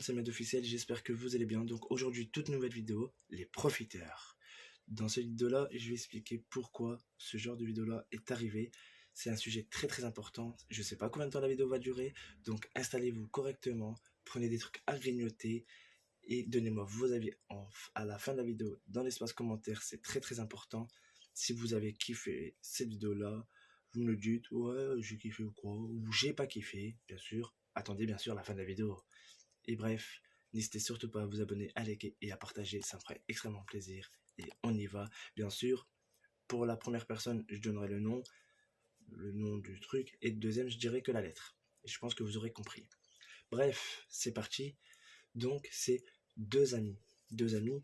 c'est Med officiel, j'espère que vous allez bien. Donc aujourd'hui, toute nouvelle vidéo, les profiteurs. Dans cette vidéo-là, je vais expliquer pourquoi ce genre de vidéo-là est arrivé. C'est un sujet très important. Je ne sais pas combien de temps la vidéo va durer, donc installez-vous correctement, prenez des trucs à grignoter et donnez-moi vos avis à la fin de la vidéo dans l'espace commentaire. C'est très important. Si vous avez kiffé cette vidéo-là, vous me le dites, ouais, j'ai kiffé ou quoi, ou j'ai pas kiffé, bien sûr. Attendez bien sûr la fin de la vidéo. Et bref, n'hésitez surtout pas à vous abonner, à liker et à partager, ça me ferait extrêmement plaisir. Et on y va. Bien sûr, pour la première personne, je donnerai le nom du truc, et le deuxième, je dirai que la lettre. Et je pense que vous aurez compris. Bref, c'est parti. Donc, c'est deux amis. Deux amis.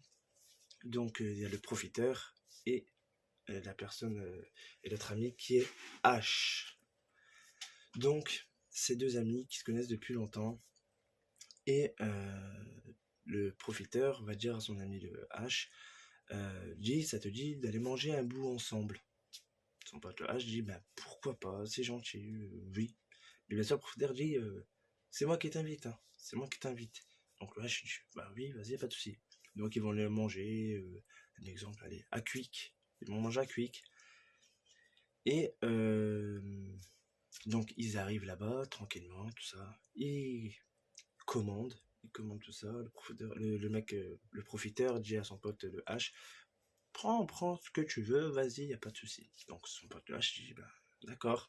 Donc, il y a le profiteur et la personne et l'autre ami qui est H. Donc, ces deux amis qui se connaissent depuis longtemps. Et le profiteur va dire à son ami le H, ça te dit d'aller manger un bout ensemble. Son pote le H dit, ben pourquoi pas, c'est gentil, oui. Mais bien sûr, le profiteur dit, c'est moi qui t'invite, hein, c'est moi qui t'invite. Donc le H dit, bah oui, vas-y, pas de souci. Donc ils vont aller manger, un exemple, allez, à Quick. Ils vont manger à Quick. Et donc ils arrivent là-bas, tranquillement, tout ça. Ils commandent tout ça. Le mec, le profiteur dit à son pote le H, prends ce que tu veux, vas-y, y a pas de souci. Donc son pote le H dit, bah, d'accord.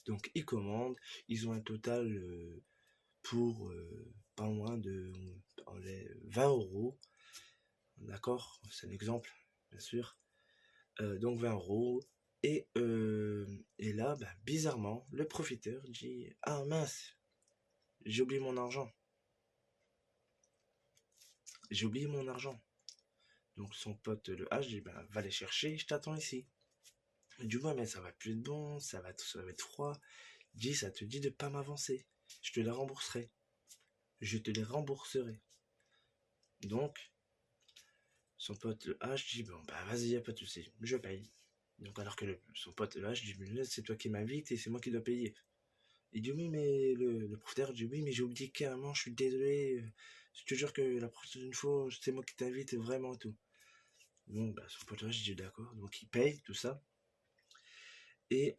Donc ils commandent, ils ont un total pour pas moins de 20 euros. D'accord, c'est un exemple, bien sûr. Donc 20 euros. Et là, bah, bizarrement, le profiteur dit, ah mince, j'ai oublié mon argent. J'ai oublié mon argent. Donc son pote le H dit, ben, va les chercher, je t'attends ici. Il dit, ouais, mais ça va plus être bon, ça va être froid. Il dit, ça te dit de pas m'avancer. Je te les rembourserai. Je te les rembourserai. Donc, son pote le H dit, bon, bah vas-y, y a pas de souci, je paye. Donc alors que son pote le H dit, mais c'est toi qui m'invites et c'est moi qui dois payer. Il dit, oui, mais le profiteur dit, oui, mais j'ai oublié carrément, je suis désolé. Je te jure que la prochaine fois, c'est moi qui t'invite vraiment tout. Donc, bah, son pote le H dit, d'accord. Donc, il paye tout ça. Et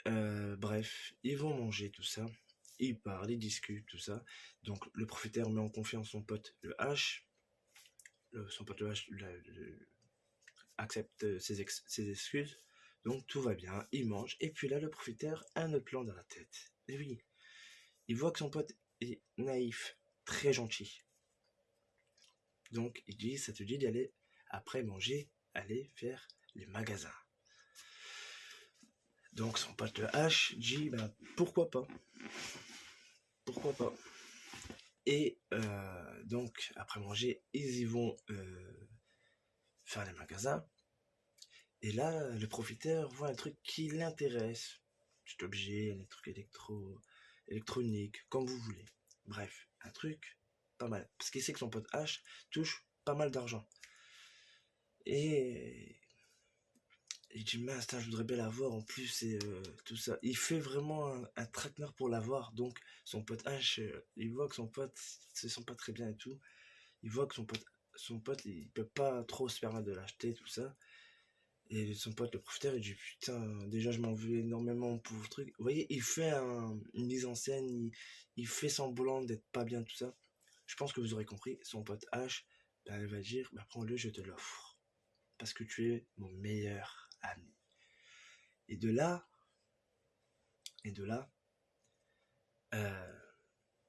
bref, ils vont manger tout ça. Ils parlent, ils discutent, tout ça. Donc le propriétaire met en confiance son pote le H. Son pote le H accepte ses excuses. Donc tout va bien, il mange. Et puis là, le propriétaire a un autre plan dans la tête. Et oui, il voit que son pote est naïf, très gentil. Donc il dit, ça te dit d'aller, après manger, aller faire les magasins. Donc son pote le H dit, ben, pourquoi pas. Pourquoi pas. Et donc, après manger, ils y vont faire les magasins. Et là, le profiteur voit un truc qui l'intéresse. Petit objet, un truc électronique, comme vous voulez. Bref, un truc pas mal. Parce qu'il sait que son pote H touche pas mal d'argent. Et il dit, mince, je voudrais bien l'avoir en plus et tout ça. Il fait vraiment un traquenard pour l'avoir. Donc son pote H, il voit que son pote se sent pas très bien et tout. Il voit que son pote il peut pas trop se permettre de l'acheter, tout ça. Et son pote, le profiteur, il dit, putain, déjà je m'en veux énormément pour le truc. Vous voyez, il fait une mise en scène, il fait semblant d'être pas bien, tout ça. Je pense que vous aurez compris, son pote H, ben, elle va dire, ben, prends-le, je te l'offre. Parce que tu es mon meilleur ami. Et de là,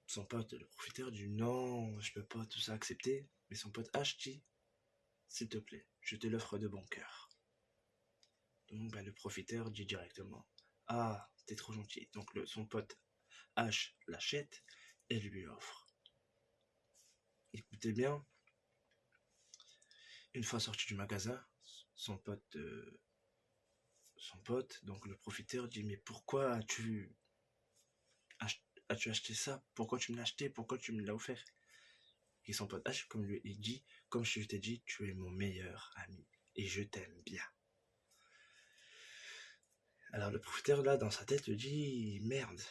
son pote, le profiteur, dit non, je peux pas tout ça accepter. Mais son pote H dit, s'il te plaît, je te l'offre de bon cœur. Donc ben, le profiteur dit directement, ah, t'es trop gentil. Donc son pote H l'achète et lui offre. Écoutez bien, une fois sorti du magasin, son pote, donc le profiteur dit, mais pourquoi as-tu acheté ça? Pourquoi tu me l'as acheté? Pourquoi tu me l'as offert? Et son pote H, comme lui, il dit, comme je t'ai dit, tu es mon meilleur ami et je t'aime bien. Alors le profiteur là dans sa tête dit, merde,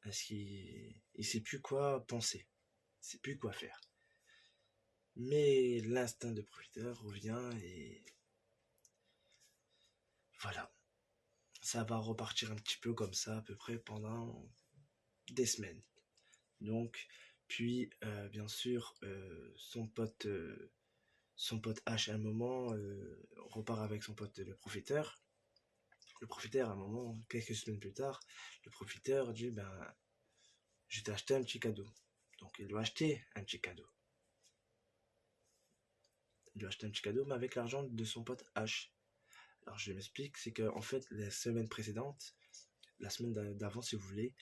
parce qu'il sait plus quoi penser, il sait plus quoi faire. Mais l'instinct de profiteur revient et voilà. Ça va repartir un petit peu comme ça à peu près pendant des semaines. Donc, puis bien sûr, son pote H à un moment repart avec son pote le profiteur. Le profiteur à un moment, quelques semaines plus tard, le profiteur dit ben je t'ai acheté un petit cadeau. Donc il doit acheter un petit cadeau. Il doit acheter un petit cadeau mais avec l'argent de son pote H. Alors je m'explique, c'est que en fait la semaine précédente, la semaine d'avant si vous voulez,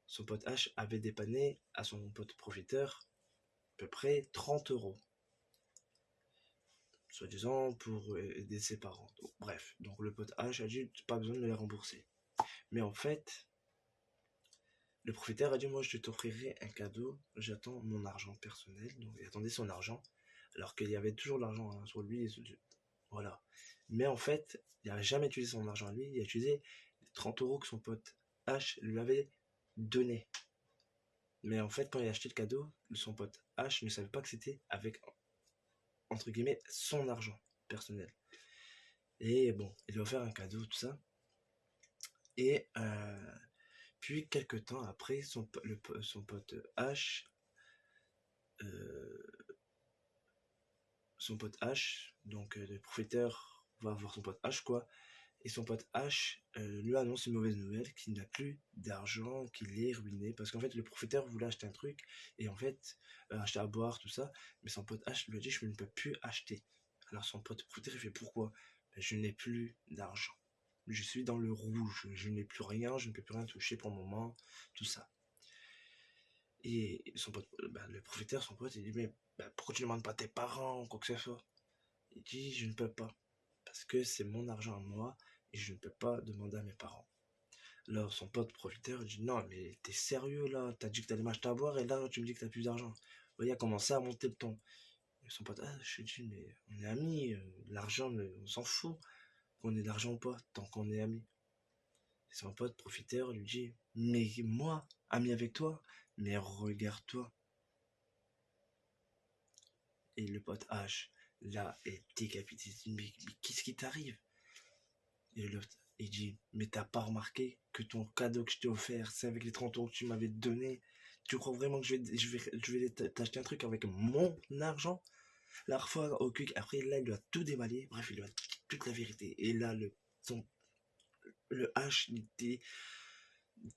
son pote H avait dépanné à son pote profiteur à peu près 30 €. Soi-disant pour aider ses parents. Donc, bref, donc le pote H a dit pas besoin de me les rembourser. Mais en fait, le propriétaire a dit moi je t'offrirai un cadeau, j'attends mon argent personnel. Donc il attendait son argent, alors qu'il y avait toujours l'argent hein, sur lui. Voilà. Mais en fait, il n'a jamais utilisé son argent à lui, il a utilisé les 30 € que son pote H lui avait donné. Mais en fait, quand il a acheté le cadeau, son pote H ne savait pas que c'était avec, entre guillemets, son argent personnel. Et bon, il lui a offert un cadeau, tout ça. Et puis, quelques temps après, son pote H, donc le profiteur va voir son pote H, quoi. Et son pote H lui annonce une mauvaise nouvelle, qu'il n'a plus d'argent, qu'il est ruiné. Parce qu'en fait, le profiteur voulait acheter un truc, et en fait, acheter à boire, tout ça. Mais son pote H lui a dit, je ne peux plus acheter. Alors son pote profiteur, il fait, pourquoi? Ben, je n'ai plus d'argent. Je suis dans le rouge, je n'ai plus rien, je ne peux plus rien toucher pour le moment, tout ça. Et son pote, le profiteur, son pote, il dit, mais pourquoi tu ne demandes pas à tes parents, quoi que ce soit? Il dit, je ne peux pas, parce que c'est mon argent à moi, et je ne peux pas demander à mes parents. Alors son pote profiteur dit, non mais t'es sérieux là, t'as dit que t'allais m'acheter à boire, et là tu me dis que t'as plus d'argent. Vous voyez, il a commencé à monter le ton. Et son pote, je dis, mais on est amis, l'argent, on s'en fout, qu'on ait d'argent ou pas, tant qu'on est amis. Et son pote profiteur lui dit, mais moi, ami avec toi, mais regarde-toi. Et le pote H, là, est décapité. Il dit, mais qu'est-ce qui t'arrive? Et l'autre, il dit, mais t'as pas remarqué que ton cadeau que je t'ai offert, c'est avec les 30 € que tu m'avais donné? Tu crois vraiment que je vais t'acheter un truc avec mon argent? La dernière fois, au cuc, après, là, il doit tout déballer. Bref, il doit toute la vérité. Et là, le H, il était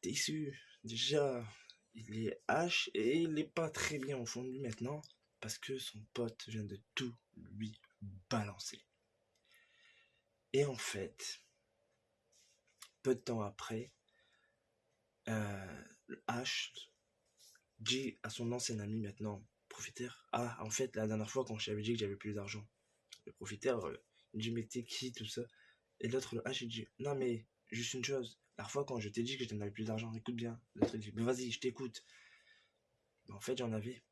déçu. Déjà, il est H et il n'est pas très bien au fond de lui maintenant parce que son pote vient de tout lui balancer. Et en fait, peu de temps après, H dit à son ancien ami maintenant, profiteur, en fait, la dernière fois quand je t'avais dit que j'avais plus d'argent, le profiteur dit, mais t'es qui, tout ça? Et l'autre, le H, il dit, non, mais juste une chose, la dernière fois quand je t'ai dit que je n'avais plus d'argent, écoute bien. L'autre, il dit, mais vas-y, je t'écoute. Mais en fait, j'en avais.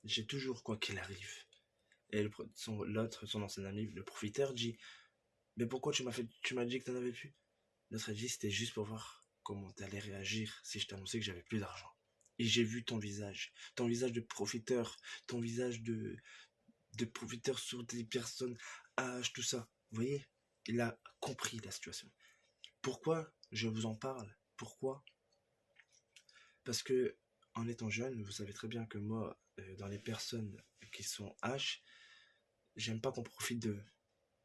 J'ai toujours, quoi qu'il arrive. Et son ancien ami, le profiteur, dit, mais pourquoi tu m'as dit que t'en avais plus? L'autre a dit, c'était juste pour voir comment t'allais réagir si je t'annonçais que j'avais plus d'argent. Et j'ai vu ton visage de profiteur, ton visage de profiteur sur des personnes, âge, tout ça. Vous voyez, il a compris la situation. Pourquoi je vous en parle? Pourquoi? Parce que en étant jeune, vous savez très bien que moi, dans les personnes qui sont H, j'aime pas qu'on profite de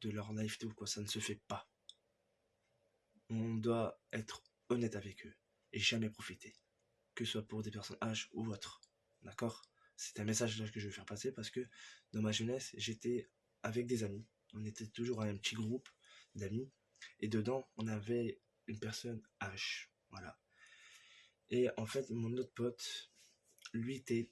leur naïveté ou quoi, ça ne se fait pas. On doit être honnête avec eux et jamais profiter, que ce soit pour des personnes H ou autres. D'accord? C'est un message là que je veux faire passer parce que dans ma jeunesse, j'étais avec des amis. On était toujours un petit groupe d'amis et dedans, on avait une personne H. Voilà. Et en fait, mon autre pote, lui, était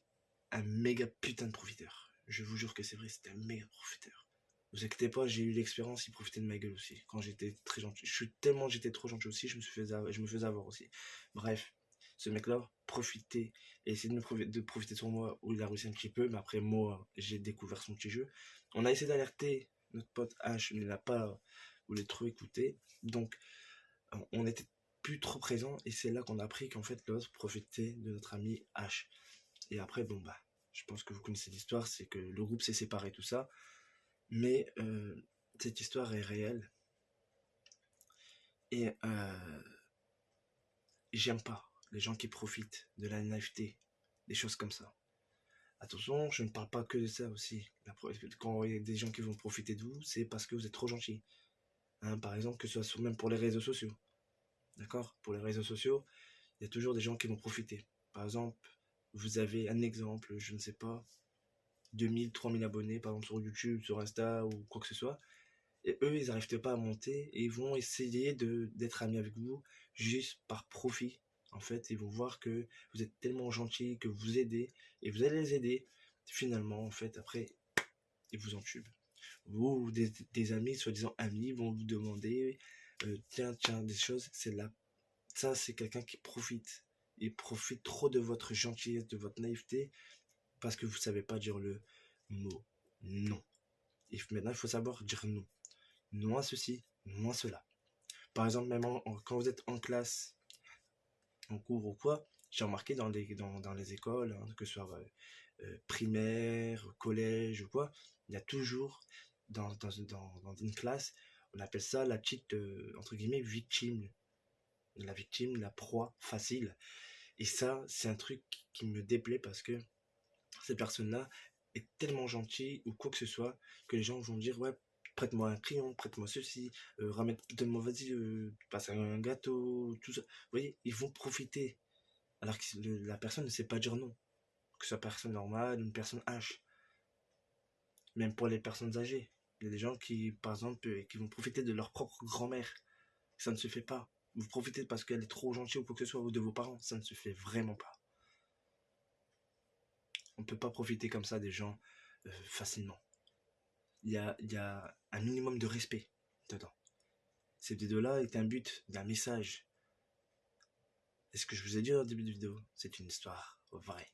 un méga putain de profiteur. Je vous jure que c'est vrai, c'était un méga profiteur. Vous inquiétez pas, j'ai eu l'expérience, il profitait de ma gueule aussi. Quand j'étais très gentil. J'étais trop gentil aussi, je me faisais avoir aussi. Bref, ce mec-là profitait et essayait de profiter sur moi, où il a réussi un petit peu, mais après moi, j'ai découvert son petit jeu. On a essayé d'alerter notre pote H, mais il n'a pas voulu trop écouter. Donc, on était plus trop présent, et c'est là qu'on a appris qu'en fait l'autre profitait de notre ami H. Et après, bon bah, je pense que vous connaissez l'histoire, c'est que le groupe s'est séparé, tout ça, mais cette histoire est réelle, et j'aime pas les gens qui profitent de la naïveté, des choses comme ça. Attention, je ne parle pas que de ça aussi. Quand il y a des gens qui vont profiter de vous, c'est parce que vous êtes trop gentil. Hein, par exemple, que ce soit même pour les réseaux sociaux. D'accord? Pour les réseaux sociaux, il y a toujours des gens qui vont profiter. Par exemple, vous avez un exemple, je ne sais pas, 2000, 3000 abonnés, par exemple sur YouTube, sur Insta ou quoi que ce soit. Et eux, ils n'arrivent pas à monter et ils vont essayer d'être amis avec vous juste par profit. En fait, ils vont voir que vous êtes tellement gentil, que vous aidez et vous allez les aider. Finalement, en fait, après, ils vous entubent. Vous, des amis, soi-disant amis, vont vous demander tiens, des choses, c'est là. Ça, c'est quelqu'un qui profite. Il profite trop de votre gentillesse, de votre naïveté, parce que vous ne savez pas dire le mot non. Et maintenant, il faut savoir dire non. Non à ceci, non à cela. Par exemple, même quand vous êtes en classe, en cours ou quoi, j'ai remarqué dans les écoles, hein, que ce soit primaire, collège ou quoi, il y a toujours dans une classe, on appelle ça la petite, entre guillemets, victime. La victime, la proie facile. Et ça, c'est un truc qui me déplaît parce que cette personne-là est tellement gentille ou quoi que ce soit que les gens vont dire ouais, prête-moi un crayon, prête-moi ceci, donne-moi, vas-y, passe un gâteau, tout ça. Vous voyez, ils vont profiter alors que la personne ne sait pas dire non, que ce soit personne normale, une personne H. Même pour les personnes âgées, il y a des gens qui, par exemple, qui vont profiter de leur propre grand-mère. Ça ne se fait pas. Vous profitez parce qu'elle est trop gentille ou quoi que ce soit, ou de vos parents, ça ne se fait vraiment pas. On ne peut pas profiter comme ça des gens facilement. Il y a un minimum de respect dedans. Cette vidéo-là est un but d'un message. Et ce que je vous ai dit au début de vidéo, c'est une histoire vraie.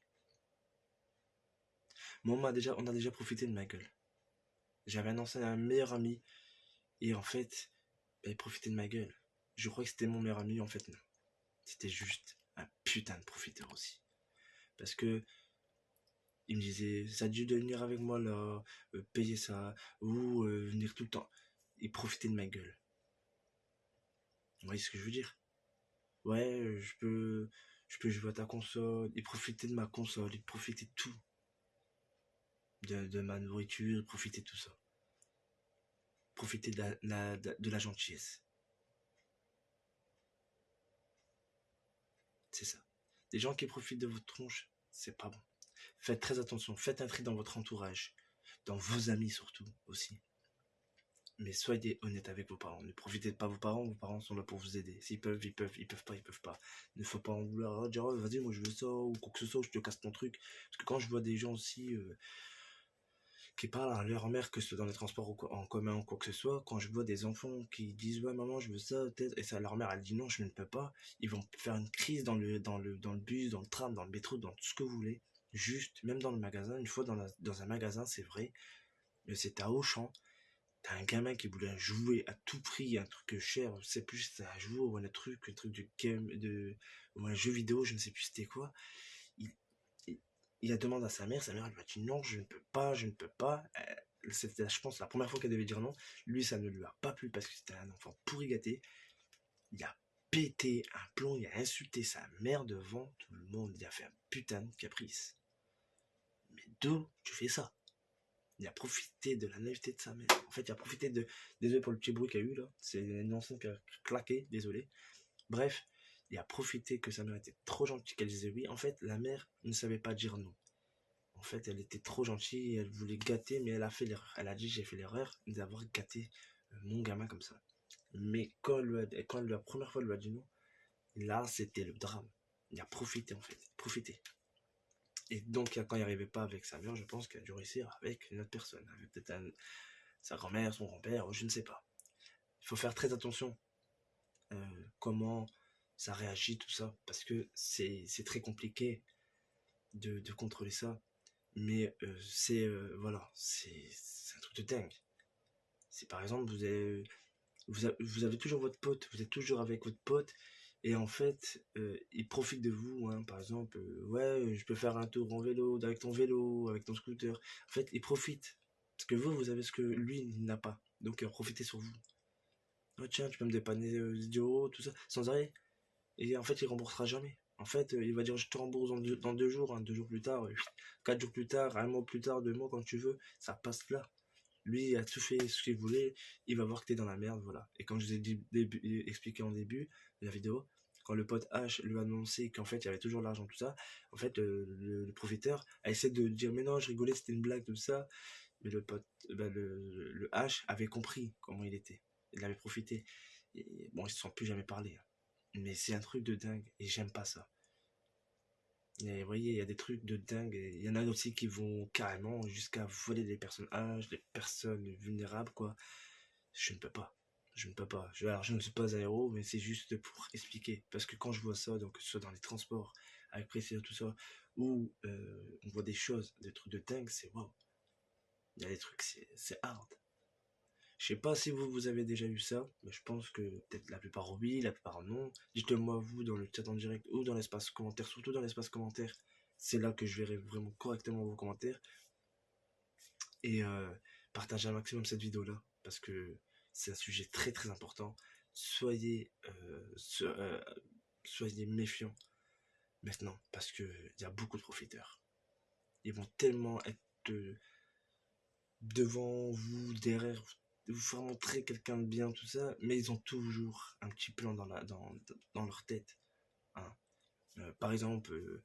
Moi, on a déjà profité de ma gueule. J'avais un meilleur ami, et en fait, il profitait de ma gueule. Je crois que c'était mon meilleur ami, en fait non. C'était juste un putain de profiteur aussi. Parce que il me disait, ça a dû de venir avec moi là, payer ça, ou venir tout le temps. Il profitait de ma gueule. Vous voyez ce que je veux dire? Ouais, je peux jouer à ta console. Il profitait de ma console, il profitait de tout. De ma nourriture, il profitait de tout ça. Profiter de la gentillesse. C'est ça. Des gens qui profitent de votre tronche, c'est pas bon. Faites très attention, faites un tri dans votre entourage, dans vos amis surtout aussi. Mais soyez honnête avec vos parents. Ne profitez pas de vos parents sont là pour vous aider. S'ils peuvent, ils peuvent, ils peuvent pas, ils peuvent pas. Il ne faut pas en vouloir dire oh, vas-y, moi je veux ça, ou quoi que ce soit, je te casse ton truc. Parce que quand je vois des gens aussi qui parlent à leur mère, que ce soit dans les transports en commun ou quoi que ce soit, quand je vois des enfants qui disent ouais maman je veux ça, et ça leur mère elle dit non je ne peux pas, ils vont faire une crise dans le bus, dans le tram, dans le métro, dans tout ce que vous voulez. Juste, même dans le magasin, une fois dans un magasin, c'est vrai, c'était à Auchan. T'as un gamin qui voulait jouer à tout prix, un truc cher, je sais plus si c'était un jouer ou un truc de game, ou un jeu vidéo, je ne sais plus c'était quoi. Il, il, il a demandé à sa mère elle lui a dit non, je ne peux pas, je ne peux pas. C'était, je pense, la première fois qu'elle devait dire non. Lui, ça ne lui a pas plu parce que c'était un enfant pourri gâté. Il a pété un plomb, il a insulté sa mère devant tout le monde, il a fait un putain de caprice. Mais d'où tu fais ça? Il a profité de la naïveté de sa mère. En fait, il a profité de... Désolé pour le petit bruit qu'il y a eu là. C'est une enceinte qui a claqué, désolé. Bref, il a profité que sa mère était trop gentille, qu'elle disait oui. En fait, la mère ne savait pas dire non. En fait, elle était trop gentille, elle voulait gâter, mais elle a fait l'erreur. Elle a dit j'ai fait l'erreur d'avoir gâté mon gamin comme ça. Mais quand la première fois elle lui a dit non, là c'était le drame. Il a profité en fait, profité. Et donc, quand il n'y arrivait pas avec sa mère, je pense qu'il a dû réussir avec une autre personne. Avec peut-être sa grand-mère, son grand-père, je ne sais pas. Il faut faire très attention comment ça réagit, tout ça. Parce que c'est très compliqué de contrôler ça. Mais voilà, c'est un truc de dingue. Si par exemple, vous avez toujours votre pote, vous êtes toujours avec votre pote, Et en fait, ils profitent de vous, hein. Par exemple, ouais, je peux faire un tour en vélo, avec ton vélo, avec ton scooter. En fait, ils profitent. Parce que vous avez ce que lui n'a pas. Donc, profitez sur vous. Oh, tiens, tu peux me dépanner 10 €, tout ça, sans arrêt. Et en fait, il remboursera jamais. En fait, il va dire je te rembourse dans 2 jours, hein, 2 jours plus tard, 4 jours plus tard, un mois plus tard, 2 mois quand tu veux, ça passe là. Lui il a tout fait ce qu'il voulait, il va voir que t'es dans la merde, voilà. Et comme je vous ai expliqué en début de la vidéo, quand le pote H lui a annoncé qu'en fait il y avait toujours l'argent, tout ça, en fait le profiteur a essayé de dire mais non, je rigolais, c'était une blague, tout ça. Mais le pote, le H avait compris comment il était. Il avait profité. Et bon, ils se sont plus jamais parlé, hein. Mais c'est un truc de dingue et j'aime pas ça. Et vous voyez, il y a des trucs de dingue. Il y en a aussi qui vont carrément jusqu'à voler des personnes âgées, des personnes vulnérables, quoi. Je ne peux pas. Je ne peux pas. Alors, je ne suis pas un héros, mais c'est juste pour expliquer. Parce que quand je vois ça, donc que ce soit dans les transports, avec précision, tout ça, où on voit des choses, des trucs de dingue, c'est waouh. Il y a des trucs, c'est hard. Je sais pas si vous avez déjà eu ça, mais je pense que peut-être la plupart oui, la plupart non. Dites-le-moi vous dans le chat en direct ou dans l'espace commentaire, surtout dans l'espace commentaire. C'est là que je verrai vraiment correctement vos commentaires. Et partagez un maximum cette vidéo-là, parce que c'est un sujet très très important. Soyez, soyez méfiants maintenant, parce que il y a beaucoup de profiteurs. Ils vont tellement être devant vous, derrière vous faire montrer quelqu'un de bien, tout ça, mais ils ont toujours un petit plan dans leur tête, hein. Par exemple,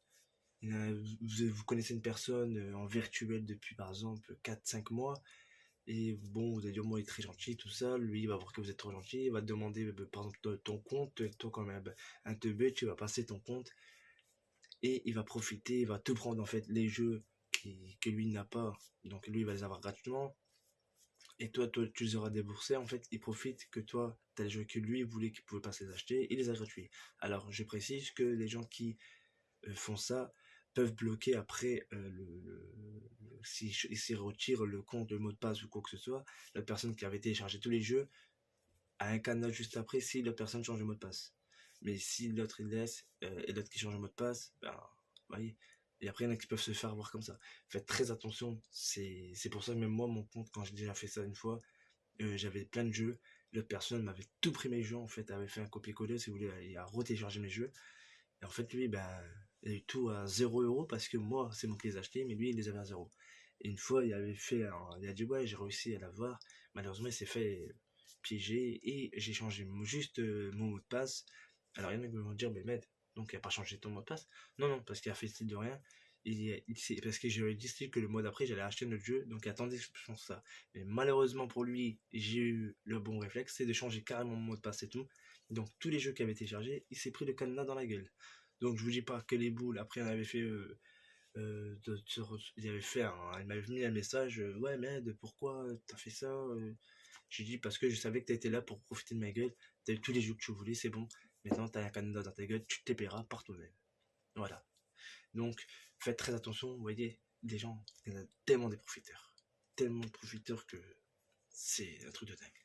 vous connaissez une personne en virtuel depuis par exemple 4 5 mois, et bon, vous allez dire, moi il est très gentil, tout ça, lui il va voir que vous êtes trop gentil, il va te demander par exemple ton compte, toi quand même un teubé, tu vas passer ton compte, et il va profiter, il va te prendre en fait les jeux que lui n'a pas, donc lui il va les avoir gratuitement. Et toi, tu les auras déboursés. En fait, il profite que toi, tu as les jeux que lui voulait qu'il pouvait pas se les acheter, il les a gratuits. Alors, je précise que les gens qui font ça peuvent bloquer après, s'ils retirent le compte, le mot de passe ou quoi que ce soit, la personne qui avait téléchargé tous les jeux a un canal juste après si la personne change le mot de passe. Mais si l'autre il laisse, et l'autre qui change le mot de passe, ben, vous voyez. Et après, il y en a qui peuvent se faire avoir comme ça. Faites très attention. C'est pour ça que même moi, mon compte, quand j'ai déjà fait ça une fois, j'avais plein de jeux. L'autre personne m'avait tout pris mes jeux, en fait, avait fait un copier-coller, si vous voulez, il a retéléchargé mes jeux. Et en fait, lui, ben, il a eu tout à 0 € parce que moi, c'est moi qui les ai achetés, mais lui, il les avait à 0. Et une fois, il avait fait, il a dit, ouais, j'ai réussi à l'avoir. Malheureusement, il s'est fait piéger et j'ai changé juste mon mot de passe. Alors, il y en a qui vont dire, mais mec, donc il n'a pas changé ton mot de passe. Non, non, parce qu'il a fait style de rien. Parce que j'avais dit que le mois d'après, j'allais acheter notre jeu, donc attendez que je pense ça. Mais malheureusement pour lui, j'ai eu le bon réflexe, c'est de changer carrément mon mot de passe et tout. Donc tous les jeux qui avaient été chargés, il s'est pris le cadenas dans la gueule. Donc je vous dis pas que les boules, après on avait fait... il avait fait il m'avait mis un message, ouais merde, pourquoi t'as fait ça, j'ai dit parce que je savais que t'étais là pour profiter de ma gueule, t'as eu tous les jeux que tu voulais, c'est bon, maintenant t'as un cadenas dans ta gueule, tu te paieras par toi-même. Voilà. Donc faites très attention, vous voyez, les gens, il y en a tellement des profiteurs. Tellement de profiteurs que c'est un truc de dingue.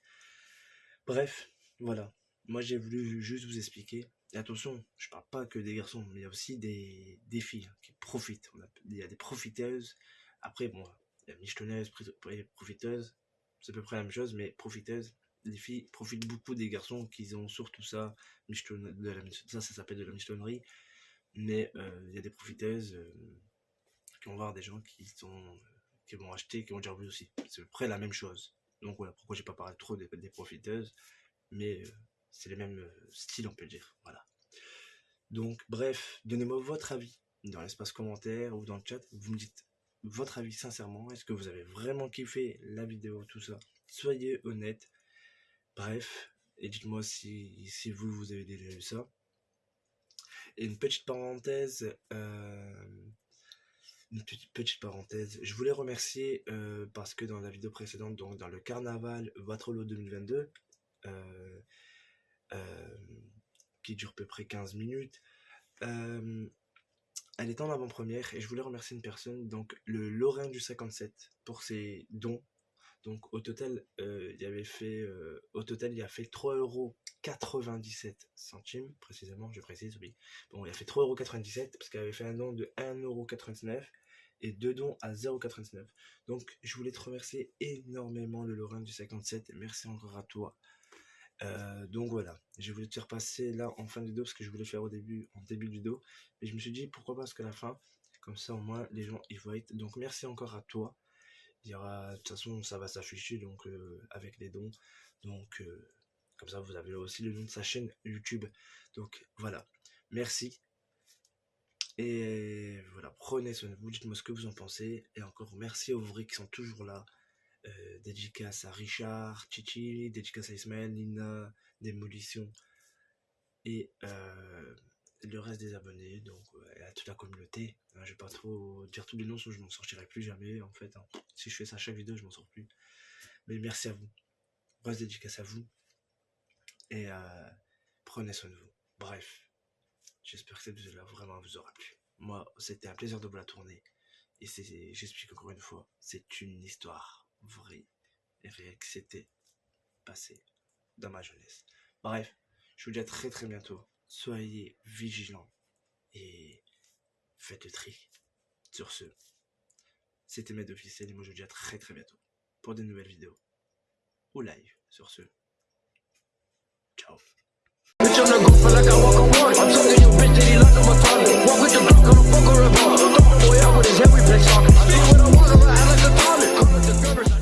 Bref, voilà. Moi j'ai voulu juste vous expliquer. Et attention, je parle pas que des garçons, mais il y a aussi des filles qui profitent. Il y a des profiteuses. Après, bon, il y a michetonneuses, profiteuses, c'est à peu près la même chose, mais profiteuses. Les filles profitent beaucoup des garçons qui ont surtout ça, ça s'appelle de la michetonnerie. Mais il y a des profiteuses qui vont voir des gens qui vont acheter, qui vont dire oui aussi. C'est à peu près la même chose. Donc voilà, pourquoi j'ai pas parlé trop des profiteuses, mais c'est les mêmes styles, on peut le dire. Voilà. Donc bref, donnez-moi votre avis dans l'espace commentaire ou dans le chat. Vous me dites votre avis sincèrement. Est-ce que vous avez vraiment kiffé la vidéo, tout ça? Soyez honnête. Bref, et dites-moi si vous avez déjà vu ça. Et une petite parenthèse, je voulais remercier parce que dans la vidéo précédente, donc dans le carnaval Waterloo 2022, qui dure à peu près 15 minutes, elle est en avant-première et je voulais remercier une personne, donc le Lorrain du 57, pour ses dons. Donc au total, il a fait 3,97 € précisément, je précise, oui. Bon, il a fait 3,97 € parce qu'il avait fait un don de 1,99 € et 2 dons à 0,99 €. Donc je voulais te remercier énormément, le Lorrain du 57, merci encore à toi. Donc voilà, j'ai voulu te faire passer là en fin de vidéo parce que je voulais faire en début de vidéo, mais je me suis dit pourquoi pas jusqu'à la fin, comme ça au moins les gens ils voient. Donc merci encore à toi. Il y aura, de toute façon ça va s'afficher donc avec les dons, donc comme ça vous avez aussi le nom de sa chaîne YouTube. Donc voilà, merci et voilà, prenez soin de vous, dites-moi ce que vous en pensez, et encore merci aux vrais qui sont toujours là. Dédicace à Richard, Chichi, dédicace à Ismaël, Nina, Démolition et le reste des abonnés, donc à toute la communauté. Je vais pas trop dire tous les noms, sinon je m'en sortirai plus jamais en fait. Si je fais ça à chaque vidéo, je m'en sors plus. Mais merci à vous. Grosse dédicace à vous. Et prenez soin de vous. Bref, j'espère que cette vidéo-là vraiment vous aura plu. Moi, c'était un plaisir de vous la tourner. Et j'explique encore une fois, c'est une histoire vraie et réelle qui s'était passée dans ma jeunesse. Bref, je vous dis à très très bientôt. Soyez vigilants et faites le tri. Sur ce, c'était Med Officiel et moi je vous dis à très très bientôt pour de nouvelles vidéos ou live. Sur ce, ciao. Walk with the Glock on the fuck or about. Boy out with his heavy flex on. Speak when I walk around like a toilet. Call it the